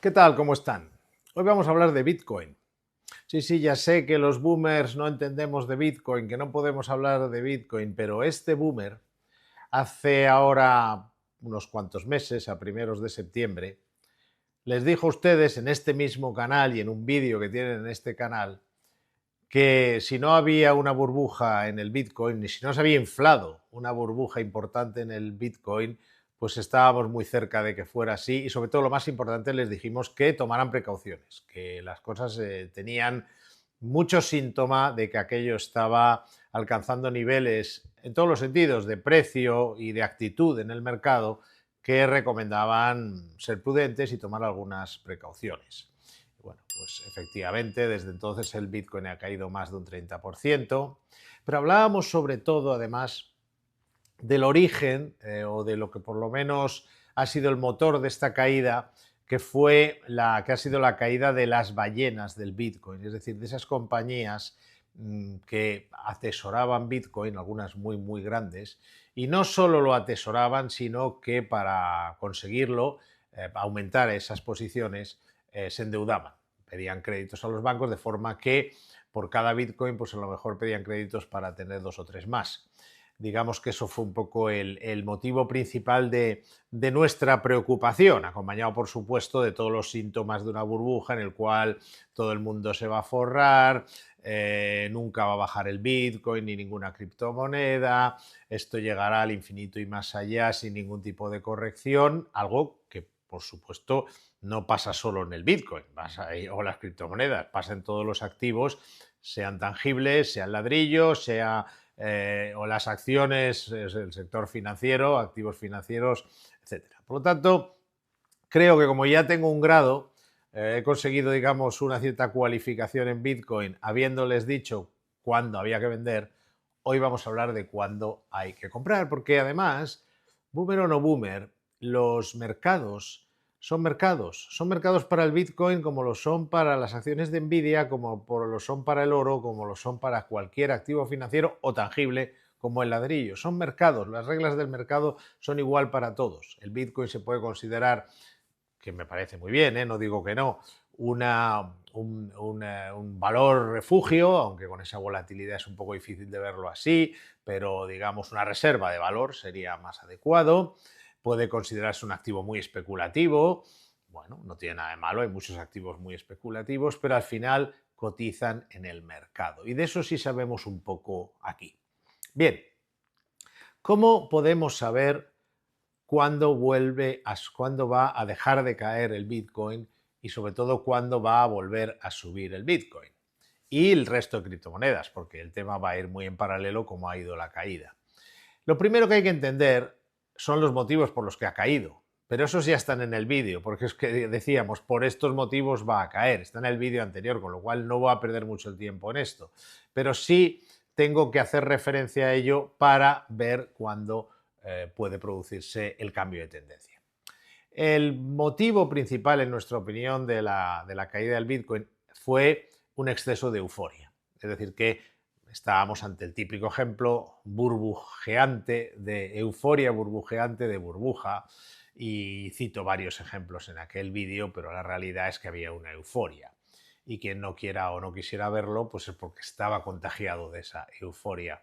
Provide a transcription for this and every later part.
¿Qué tal? ¿Cómo están? Hoy vamos a hablar de Bitcoin. Sí, ya sé que los boomers no entendemos de Bitcoin, que no podemos hablar de Bitcoin, pero este boomer hace ahora unos cuantos meses, a primeros de septiembre, les dijo a ustedes en este mismo canal y en un vídeo que tienen en este canal que si no había una burbuja en el Bitcoin, ni si no se había inflado una burbuja importante en el Bitcoin, pues estábamos muy cerca de que fuera así y sobre todo lo más importante les dijimos que tomaran precauciones, que las cosas tenían mucho síntoma de que aquello estaba alcanzando niveles en todos los sentidos de precio y de actitud en el mercado que recomendaban ser prudentes y tomar algunas precauciones. Bueno, pues efectivamente, desde entonces el Bitcoin ha caído más de un 30%, pero hablábamos sobre todo, además, del origen o de lo que por lo menos ha sido el motor de esta caída, que que ha sido la caída de las ballenas del Bitcoin, es decir, de esas compañías que atesoraban Bitcoin, algunas muy grandes, y no solo lo atesoraban, sino que para conseguirlo, aumentar esas posiciones, se endeudaban, pedían créditos a los bancos de forma que por cada Bitcoin, pues a lo mejor pedían créditos para tener dos o tres más. Digamos que eso fue un poco el motivo principal de nuestra preocupación, acompañado por supuesto de todos los síntomas de una burbuja en el cual todo el mundo se va a forrar, nunca va a bajar el Bitcoin ni ninguna criptomoneda, esto llegará al infinito y más allá sin ningún tipo de corrección, algo que por supuesto no pasa solo en el Bitcoin o las criptomonedas, pasa en todos los activos, sean tangibles, sean ladrillos, o las acciones, el sector financiero, activos financieros, etcétera. Por lo tanto, creo que como ya tengo un grado, he conseguido, digamos, una cierta cualificación en Bitcoin, habiéndoles dicho cuándo había que vender, hoy vamos a hablar de cuándo hay que comprar, porque además, boomer o no boomer, los mercados son mercados para el Bitcoin como lo son para las acciones de Nvidia, como lo son para el oro, como lo son para cualquier activo financiero o tangible como el ladrillo. Son mercados, las reglas del mercado son igual para todos. El Bitcoin se puede considerar, que me parece muy bien, no digo que no, un valor refugio, aunque con esa volatilidad es un poco difícil de verlo así, pero digamos una reserva de valor sería más adecuado. Puede considerarse un activo muy especulativo. Bueno, no tiene nada de malo, hay muchos activos muy especulativos, pero al final cotizan en el mercado. Y de eso sí sabemos un poco aquí. Bien, ¿cómo podemos saber cuándo va a dejar de caer el Bitcoin y sobre todo cuándo va a volver a subir el Bitcoin? Y el resto de criptomonedas, porque el tema va a ir muy en paralelo como ha ido la caída. Lo primero que hay que entender son los motivos por los que ha caído, pero esos ya están en el vídeo, porque es que decíamos, por estos motivos va a caer, está en el vídeo anterior, con lo cual no voy a perder mucho el tiempo en esto, pero sí tengo que hacer referencia a ello para ver cuándo puede producirse el cambio de tendencia. El motivo principal, en nuestra opinión, de la caída del Bitcoin fue un exceso de euforia. Es decir, que estábamos ante el típico ejemplo burbujeante de euforia, burbujeante de burbuja, y cito varios ejemplos en aquel vídeo, pero la realidad es que había una euforia. Y quien no quiera o no quisiera verlo, pues es porque estaba contagiado de esa euforia.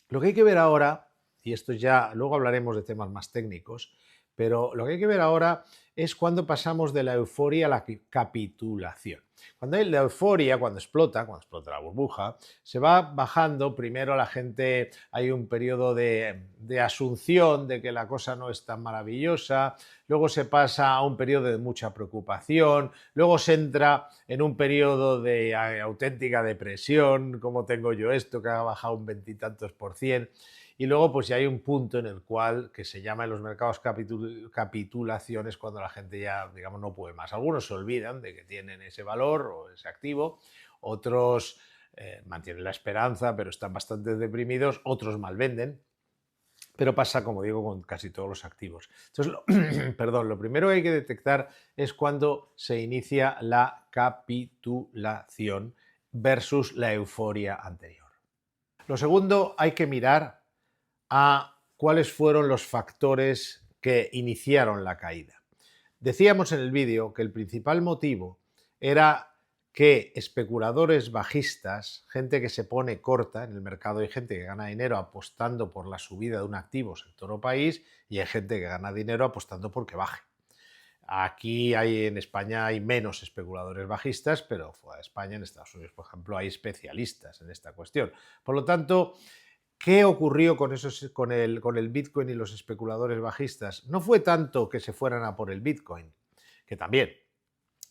Lo que hay que ver ahora, y esto ya, luego hablaremos de temas más técnicos, pero lo que hay que ver ahora es cuando pasamos de la euforia a la capitulación. Cuando hay la euforia, cuando explota la burbuja, se va bajando, primero la gente, hay un periodo de asunción de que la cosa no es tan maravillosa, luego se pasa a un periodo de mucha preocupación, luego se entra en un periodo de auténtica depresión, como tengo yo esto, que ha bajado un veintitantos por cien, y luego pues ya hay un punto en el cual, que se llama en los mercados capitulaciones, cuando la gente ya, digamos, no puede más. Algunos se olvidan de que tienen ese valor o ese activo, otros mantienen la esperanza, pero están bastante deprimidos, otros malvenden, pero pasa, como digo, con casi todos los activos. Entonces, perdón, lo primero que hay que detectar es cuando se inicia la capitulación versus la euforia anterior. Lo segundo, hay que mirar a cuáles fueron los factores que iniciaron la caída. Decíamos en el vídeo que el principal motivo era que especuladores bajistas, gente que se pone corta en el mercado, hay gente que gana dinero apostando por la subida de un activo, sector o país, y hay gente que gana dinero apostando por que baje. Aquí en España hay menos especuladores bajistas, pero fuera de España, en Estados Unidos, por ejemplo, hay especialistas en esta cuestión. Por lo tanto, ¿qué ocurrió con el Bitcoin y los especuladores bajistas? No fue tanto que se fueran a por el Bitcoin, que también.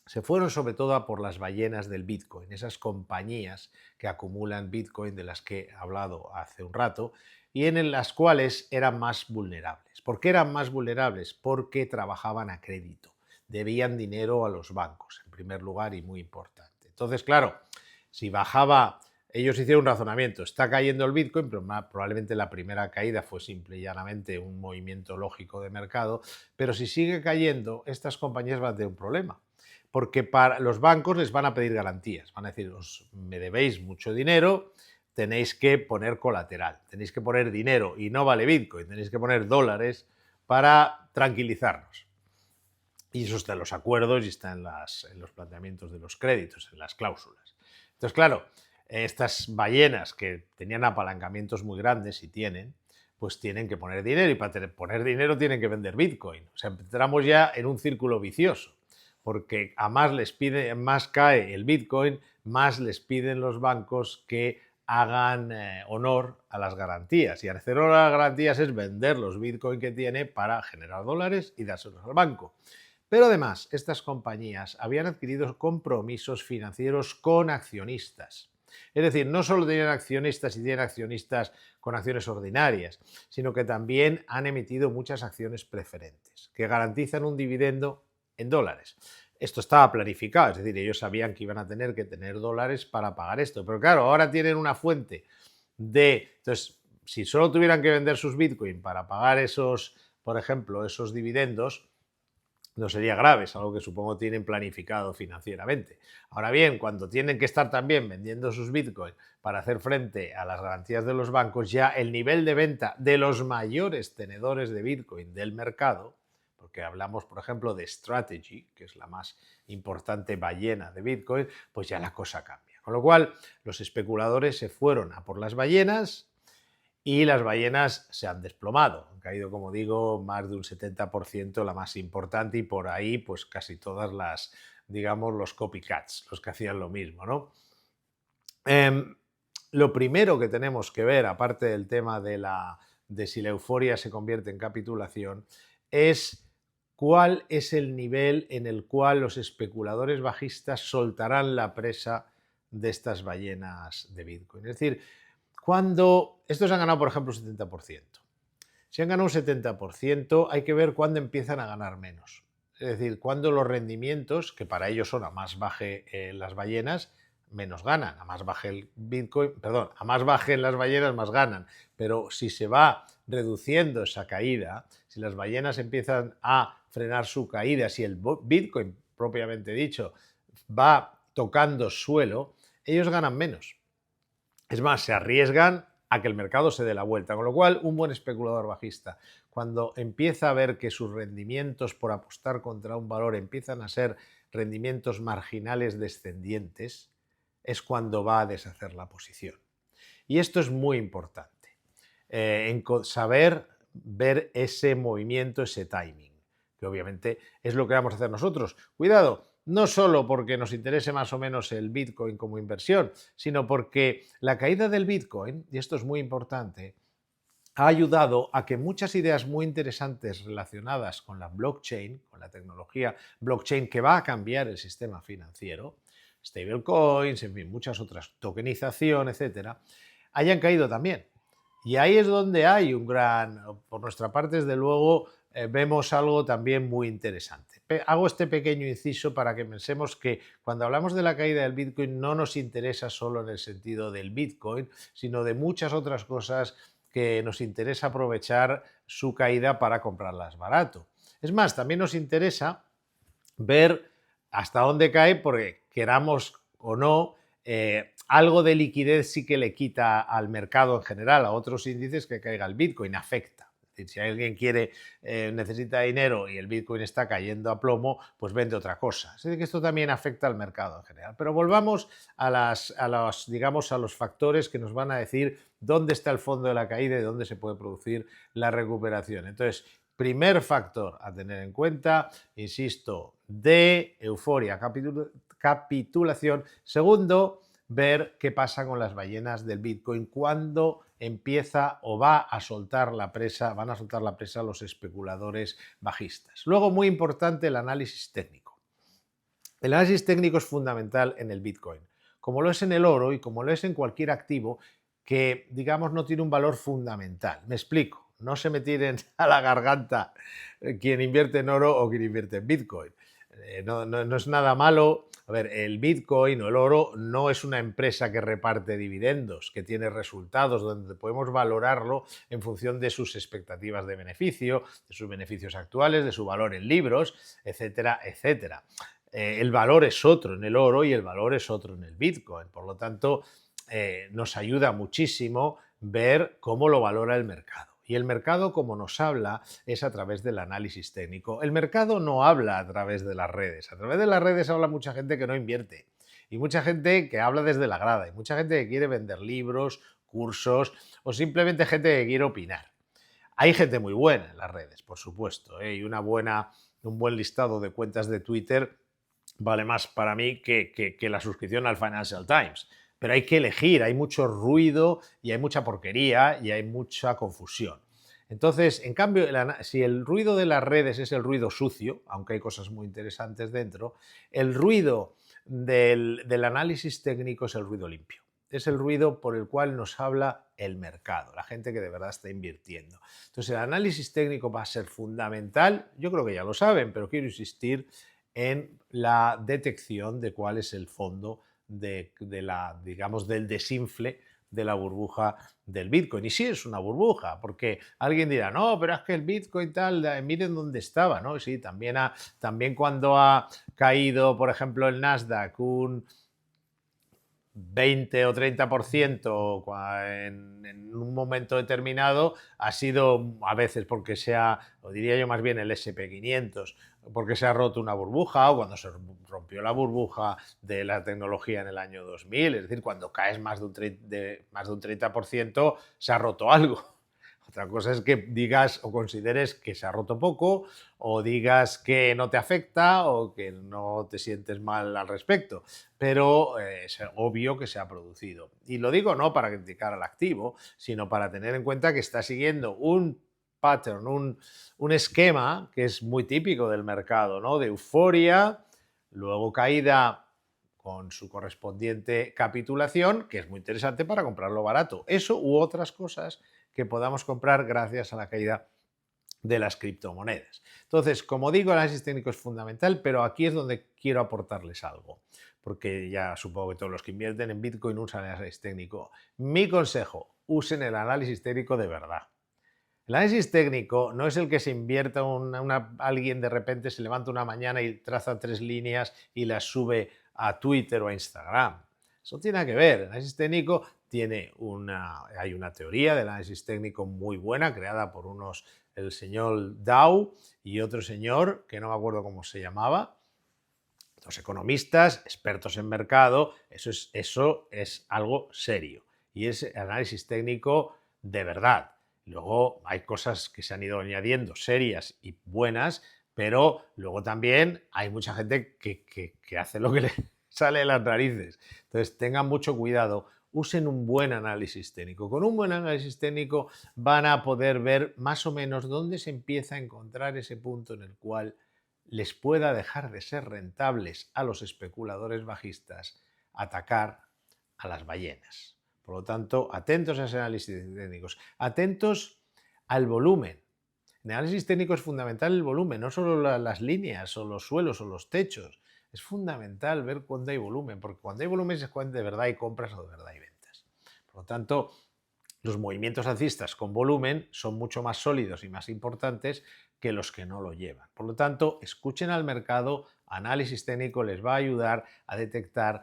Se fueron sobre todo a por las ballenas del Bitcoin, esas compañías que acumulan Bitcoin de las que he hablado hace un rato y en las cuales eran más vulnerables. ¿Por qué eran más vulnerables? Porque trabajaban a crédito, debían dinero a los bancos, en primer lugar y muy importante. Entonces, claro, si bajaba, ellos hicieron un razonamiento, está cayendo el Bitcoin, pero probablemente la primera caída fue simple y llanamente un movimiento lógico de mercado, pero si sigue cayendo, estas compañías van a tener un problema porque para los bancos les van a pedir garantías, van a decir, me debéis mucho dinero, tenéis que poner colateral, tenéis que poner dinero y no vale Bitcoin, tenéis que poner dólares para tranquilizarnos. Y eso está en los acuerdos y está en los planteamientos de los créditos, en las cláusulas. Entonces, claro, estas ballenas que tenían apalancamientos muy grandes y tienen, pues tienen que poner dinero y para poner dinero tienen que vender Bitcoin. O sea, entramos ya en un círculo vicioso porque a más les pide, más cae el Bitcoin, más les piden los bancos que hagan honor a las garantías. Y hacer honor a las garantías es vender los Bitcoin que tiene para generar dólares y dárselos al banco. Pero además, estas compañías habían adquirido compromisos financieros con accionistas. Es decir, no solo tenían accionistas y tienen accionistas con acciones ordinarias, sino que también han emitido muchas acciones preferentes que garantizan un dividendo en dólares. Esto estaba planificado, es decir, ellos sabían que iban a tener que tener dólares para pagar esto, pero claro, ahora tienen una fuente de... Entonces, si solo tuvieran que vender sus Bitcoin para pagar esos, por ejemplo, esos dividendos, no sería grave, es algo que supongo tienen planificado financieramente. Ahora bien, cuando tienen que estar también vendiendo sus Bitcoin para hacer frente a las garantías de los bancos, ya el nivel de venta de los mayores tenedores de Bitcoin del mercado, porque hablamos, por ejemplo, de Strategy, que es la más importante ballena de Bitcoin, pues ya la cosa cambia. Con lo cual, los especuladores se fueron a por las ballenas y las ballenas se han desplomado. Han caído, como digo, más de un 70%, la más importante, y por ahí, pues casi todas las, digamos, los copycats, los que hacían lo mismo, ¿no? Lo primero que tenemos que ver, aparte del tema de si la euforia se convierte en capitulación, es cuál es el nivel en el cual los especuladores bajistas soltarán la presa de estas ballenas de Bitcoin. Es decir, cuando estos han ganado, por ejemplo, un 70%. Si han ganado un 70%, hay que ver cuándo empiezan a ganar menos. Es decir, cuando los rendimientos, que para ellos son a más baje las ballenas, menos ganan. A más baje el Bitcoin, perdón, a más bajen las ballenas, más ganan. Pero si se va reduciendo esa caída, si las ballenas empiezan a frenar su caída, si el Bitcoin, propiamente dicho, va tocando suelo, ellos ganan menos. Es más, se arriesgan a que el mercado se dé la vuelta, con lo cual un buen especulador bajista, cuando empieza a ver que sus rendimientos por apostar contra un valor empiezan a ser rendimientos marginales descendientes, es cuando va a deshacer la posición. Y esto es muy importante, en saber ver ese movimiento, ese timing, que obviamente es lo que vamos a hacer nosotros. Cuidado, no solo porque nos interese más o menos el Bitcoin como inversión, sino porque la caída del Bitcoin, y esto es muy importante, ha ayudado a que muchas ideas muy interesantes relacionadas con la blockchain, con la tecnología blockchain que va a cambiar el sistema financiero, stablecoins, en fin, muchas otras, tokenización, etcétera, hayan caído también. Y ahí es donde hay un gran, por nuestra parte, desde luego, vemos algo también muy interesante. Hago este pequeño inciso para que pensemos que cuando hablamos de la caída del Bitcoin no nos interesa solo en el sentido del Bitcoin, sino de muchas otras cosas que nos interesa aprovechar su caída para comprarlas barato. Es más, también nos interesa ver hasta dónde cae porque queramos o no, algo de liquidez sí que le quita al mercado en general, a otros índices que caiga el Bitcoin, afecta. decir, si alguien quiere, necesita dinero y el Bitcoin está cayendo a plomo, pues vende otra cosa. Así que esto también afecta al mercado en general. Pero volvamos digamos, a los factores que nos van a decir dónde está el fondo de la caída y dónde se puede producir la recuperación. Entonces, primer factor a tener en cuenta, insisto, de euforia, capitulación. Segundo, ver qué pasa con las ballenas del Bitcoin cuando empieza o va a soltar la presa, van a soltar la presa los especuladores bajistas. Luego, muy importante, el análisis técnico. El análisis técnico es fundamental en el Bitcoin, como lo es en el oro y como lo es en cualquier activo que, digamos, no tiene un valor fundamental. Me explico, no se me tiren a la garganta quien invierte en oro o quien invierte en Bitcoin. No es nada malo. A ver, el Bitcoin o el oro no es una empresa que reparte dividendos, que tiene resultados donde podemos valorarlo en función de sus expectativas de beneficio, de sus beneficios actuales, de su valor en libros, etcétera, etcétera. El valor es otro en el oro y el valor es otro en el Bitcoin. Por lo tanto, nos ayuda muchísimo ver cómo lo valora el mercado. Y el mercado, como nos habla, es a través del análisis técnico. El mercado no habla a través de las redes. A través de las redes habla mucha gente que no invierte. Y mucha gente que habla desde la grada. Y mucha gente que quiere vender libros, cursos o simplemente gente que quiere opinar. Hay gente muy buena en las redes, por supuesto, y un buen listado de cuentas de Twitter vale más para mí que la suscripción al Financial Times. Pero hay que elegir, hay mucho ruido y hay mucha porquería y hay mucha confusión. Entonces, en cambio, si el ruido de las redes es el ruido sucio, aunque hay cosas muy interesantes dentro, el ruido del análisis técnico es el ruido limpio. Es el ruido por el cual nos habla el mercado, la gente que de verdad está invirtiendo. Entonces, el análisis técnico va a ser fundamental, yo creo que ya lo saben, pero quiero insistir en la detección de cuál es el fondo digamos, del desinfle de la burbuja del Bitcoin. Y sí es una burbuja, porque alguien dirá, no, pero es que el Bitcoin tal, miren dónde estaba, ¿no? Sí, también cuando ha caído, por ejemplo, el Nasdaq un 20 o 30% en un momento determinado, ha sido a veces porque o diría yo más bien el SP500, porque se ha roto una burbuja o cuando se rompió la burbuja de la tecnología en el año 2000, es decir, cuando caes más de un 30% se ha roto algo. Otra cosa es que digas o consideres que se ha roto poco o digas que no te afecta o que no te sientes mal al respecto, pero es obvio que se ha producido. Y lo digo no para criticar al activo, sino para tener en cuenta que está siguiendo un pattern, un esquema que es muy típico del mercado, ¿no? De euforia, luego caída con su correspondiente capitulación, que es muy interesante para comprarlo barato. Eso u otras cosas que podamos comprar gracias a la caída de las criptomonedas. Entonces, como digo, el análisis técnico es fundamental, pero aquí es donde quiero aportarles algo, porque ya supongo que todos los que invierten en Bitcoin usan el análisis técnico. Mi consejo, usen el análisis técnico de verdad. El análisis técnico no es el que se invierta alguien de repente se levanta una mañana y traza 3 líneas y las sube a Twitter o a Instagram. Eso tiene que ver. El análisis técnico hay una teoría del análisis técnico muy buena creada por el señor Dow y otro señor que no me acuerdo cómo se llamaba. Los economistas, expertos en mercado, eso es algo serio y es análisis técnico de verdad. Luego hay cosas que se han ido añadiendo serias y buenas, pero luego también hay mucha gente que hace lo que le sale de las narices. Entonces tengan mucho cuidado, usen un buen análisis técnico. Con un buen análisis técnico van a poder ver más o menos dónde se empieza a encontrar ese punto en el cual les pueda dejar de ser rentables a los especuladores bajistas atacar a las ballenas. Por lo tanto, atentos a ese análisis técnico, atentos al volumen. En el análisis técnico es fundamental el volumen, no solo las líneas o los suelos o los techos. Es fundamental ver cuándo hay volumen, porque cuando hay volumen es cuando de verdad hay compras o de verdad hay ventas. Por lo tanto, los movimientos alcistas con volumen son mucho más sólidos y más importantes que los que no lo llevan. Por lo tanto, escuchen al mercado, análisis técnico les va a ayudar a detectar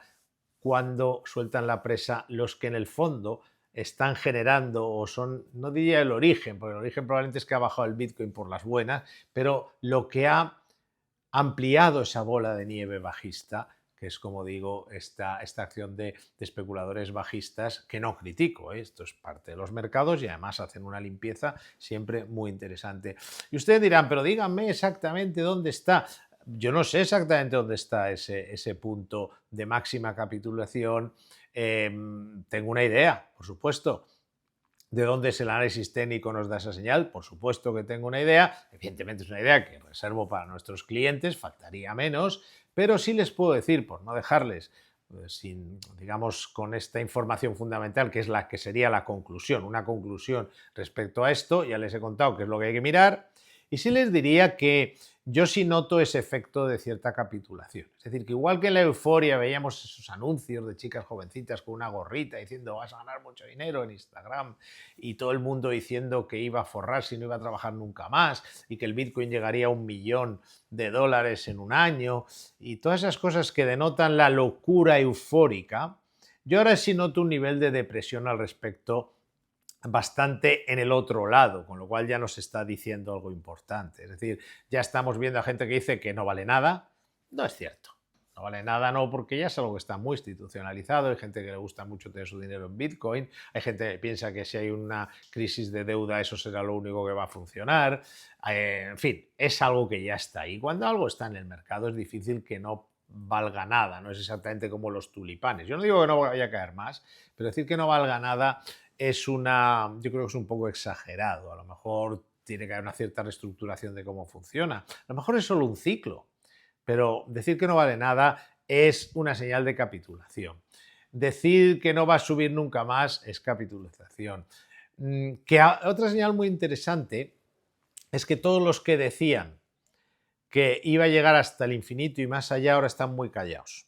cuando sueltan la presa los que en el fondo están generando o son, no diría el origen, porque el origen probablemente es que ha bajado el Bitcoin por las buenas, pero lo que ha ampliado esa bola de nieve bajista, que es, como digo, esta acción de especuladores bajistas, que no critico, ¿eh? Esto es parte de los mercados y además hacen una limpieza siempre muy interesante. Y ustedes dirán, pero díganme exactamente dónde está. Yo no sé exactamente dónde está ese punto de máxima capitulación. Tengo una idea, por supuesto. ¿De dónde es el análisis técnico nos da esa señal? Por supuesto que tengo una idea, evidentemente es una idea que reservo para nuestros clientes, faltaría menos, pero sí les puedo decir, por no dejarles sin, digamos, con esta información fundamental, que es la que sería la conclusión, una conclusión respecto a esto, ya les he contado qué es lo que hay que mirar, y sí les diría que yo sí noto ese efecto de cierta capitulación. Es decir, que igual que en la euforia veíamos esos anuncios de chicas jovencitas con una gorrita diciendo vas a ganar mucho dinero en Instagram y todo el mundo diciendo que iba a forrarse y no iba a trabajar nunca más y que el Bitcoin llegaría a $1.000.000 en un año y todas esas cosas que denotan la locura eufórica, yo ahora sí noto un nivel de depresión al respecto bastante en el otro lado, con lo cual ya nos está diciendo algo importante. Es decir, ya estamos viendo a gente que dice que no vale nada. No es cierto. No vale nada, no, porque ya es algo que está muy institucionalizado. Hay gente que le gusta mucho tener su dinero en Bitcoin. Hay gente que piensa que si hay una crisis de deuda, eso será lo único que va a funcionar. En fin, es algo que ya está ahí. Cuando algo está en el mercado, es difícil que no valga nada. No es exactamente como los tulipanes. Yo no digo que no vaya a caer más, pero decir que no valga nada yo creo que es un poco exagerado. A lo mejor tiene que haber una cierta reestructuración de cómo funciona. A lo mejor es solo un ciclo, pero decir que no vale nada es una señal de capitulación. Decir que no va a subir nunca más es capitulación. Otra señal muy interesante es que todos los que decían que iba a llegar hasta el infinito y más allá ahora están muy callados.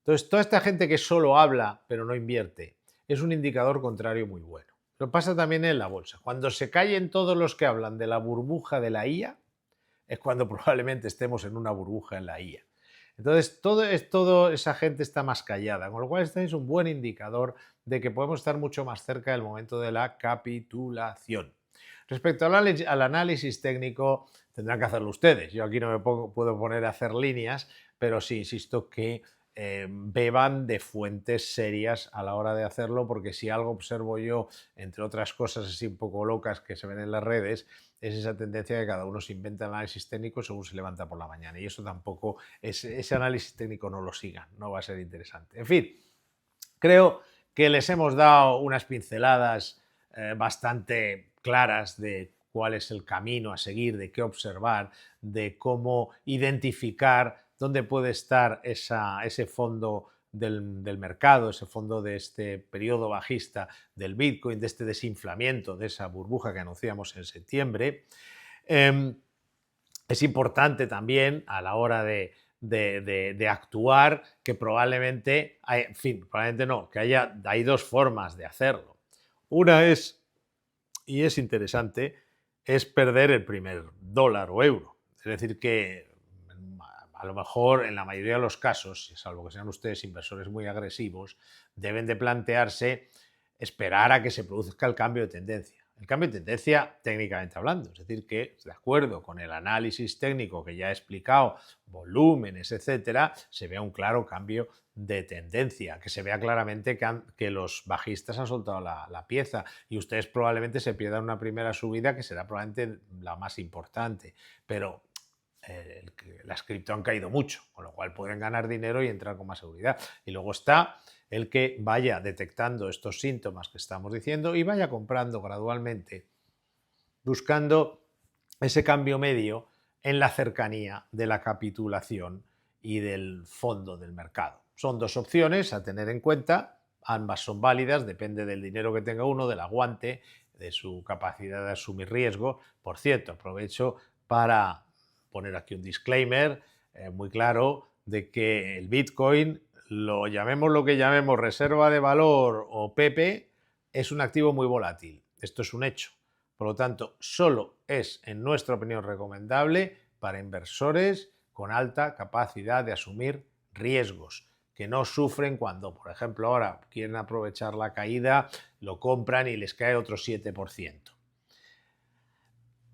Entonces, toda esta gente que solo habla pero no invierte es un indicador contrario muy bueno. Lo pasa también en la bolsa. Cuando se callen todos los que hablan de la burbuja de la IA, es cuando probablemente estemos en una burbuja en la IA. Entonces, toda esa gente está más callada, con lo cual este es un buen indicador de que podemos estar mucho más cerca del momento de la capitulación. Respecto al análisis técnico, tendrán que hacerlo ustedes. Yo aquí no me puedo poner a hacer líneas, pero sí insisto que beban de fuentes serias a la hora de hacerlo, porque si algo observo yo, entre otras cosas así un poco locas que se ven en las redes, es esa tendencia que cada uno se inventa el análisis técnico según se levanta por la mañana. Y eso tampoco, ese análisis técnico no lo sigan, no va a ser interesante. En fin, creo que les hemos dado unas pinceladas bastante claras de cuál es el camino a seguir, de qué observar, de cómo identificar dónde puede estar ese fondo del mercado, ese fondo de este periodo bajista del Bitcoin, de este desinflamiento, de esa burbuja que anunciamos en septiembre. Es importante también a la hora de actuar que probablemente, probablemente no, que hay dos formas de hacerlo. Una es, y es interesante, es perder el primer dólar o euro. Es decir, que a lo mejor en la mayoría de los casos, salvo que sean ustedes inversores muy agresivos, deben de plantearse esperar a que se produzca el cambio de tendencia. El cambio de tendencia técnicamente hablando, es decir, que de acuerdo con el análisis técnico que ya he explicado, volúmenes, etcétera, se vea un claro cambio de tendencia, que se vea claramente que los bajistas han soltado la pieza y ustedes probablemente se pierdan una primera subida que será probablemente la más importante, pero las cripto han caído mucho, con lo cual pueden ganar dinero y entrar con más seguridad. Y luego está el que vaya detectando estos síntomas que estamos diciendo y vaya comprando gradualmente, buscando ese cambio medio en la cercanía de la capitulación y del fondo del mercado. Son dos opciones a tener en cuenta, ambas son válidas, depende del dinero que tenga uno, del aguante, de su capacidad de asumir riesgo. Por cierto, aprovecho para poner aquí un disclaimer muy claro de que el Bitcoin, lo llamemos lo que llamemos reserva de valor o PP, es un activo muy volátil. Esto es un hecho. Por lo tanto, solo es, en nuestra opinión, recomendable para inversores con alta capacidad de asumir riesgos. que no sufren cuando, por ejemplo, ahora quieren aprovechar la caída, lo compran y les cae otro 7%.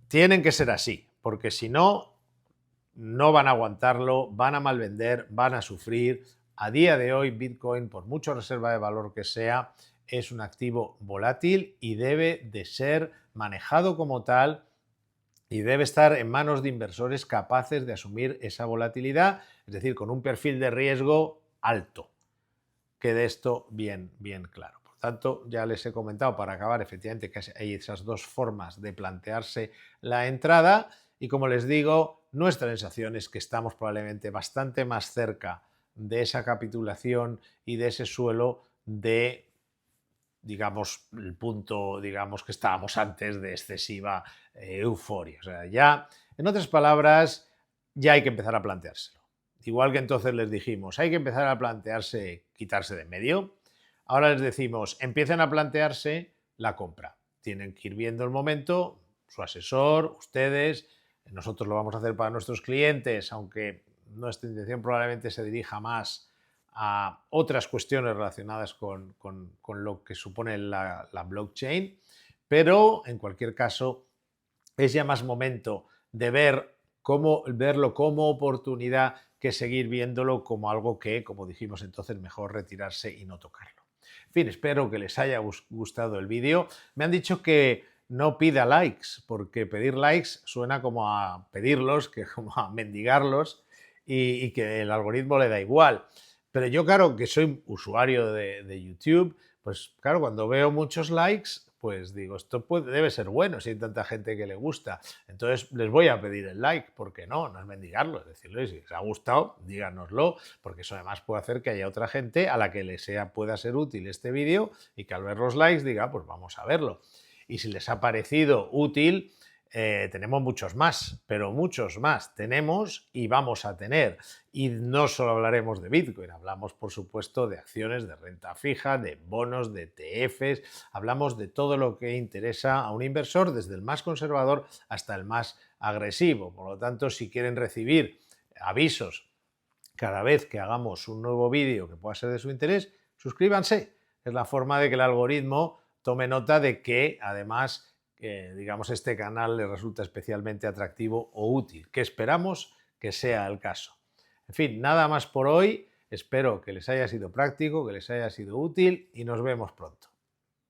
Tienen que ser así, porque si no, no van a aguantarlo, van a malvender, van a sufrir. A día de hoy, Bitcoin, por mucho reserva de valor que sea, es un activo volátil y debe de ser manejado como tal y debe estar en manos de inversores capaces de asumir esa volatilidad, es decir, con un perfil de riesgo alto. Quede esto bien claro. Por tanto, ya les he comentado para acabar efectivamente que hay esas dos formas de plantearse la entrada y como les digo, nuestra sensación es que estamos probablemente bastante más cerca de esa capitulación y de ese suelo de, digamos, el punto, digamos, que estábamos antes de excesiva euforia. O sea, ya, en otras palabras, ya hay que empezar a planteárselo. Igual que entonces les dijimos, hay que empezar a plantearse quitarse de en medio. Ahora les decimos, empiecen a plantearse la compra. Tienen que ir viendo el momento, su asesor, ustedes, nosotros lo vamos a hacer para nuestros clientes, aunque nuestra intención probablemente se dirija más a otras cuestiones relacionadas con lo que supone la blockchain, pero en cualquier caso es ya más momento de verlo como oportunidad que seguir viéndolo como algo que, como dijimos entonces, mejor retirarse y no tocarlo. En fin, espero que les haya gustado el vídeo. Me han dicho que no pida likes, porque pedir likes suena como a pedirlos, que como a mendigarlos y que el algoritmo le da igual. Pero yo, claro, que soy usuario de YouTube, pues claro, cuando veo muchos likes, pues digo, esto debe ser bueno si hay tanta gente que le gusta. Entonces les voy a pedir el like, ¿por qué no? No es mendigarlo, es decirle, si les ha gustado, díganoslo, porque eso además puede hacer que haya otra gente a la que pueda ser útil este vídeo y que al ver los likes diga, pues vamos a verlo. Y si les ha parecido útil, tenemos muchos más, pero muchos más tenemos y vamos a tener. Y no solo hablaremos de Bitcoin, hablamos por supuesto de acciones de renta fija, de bonos, de ETFs, hablamos de todo lo que interesa a un inversor, desde el más conservador hasta el más agresivo. Por lo tanto, si quieren recibir avisos cada vez que hagamos un nuevo vídeo que pueda ser de su interés, suscríbanse. Es la forma de que el algoritmo tome nota de que además digamos, este canal le resulta especialmente atractivo o útil, que esperamos que sea el caso. En fin, nada más por hoy. Espero que les haya sido práctico, que les haya sido útil y nos vemos pronto.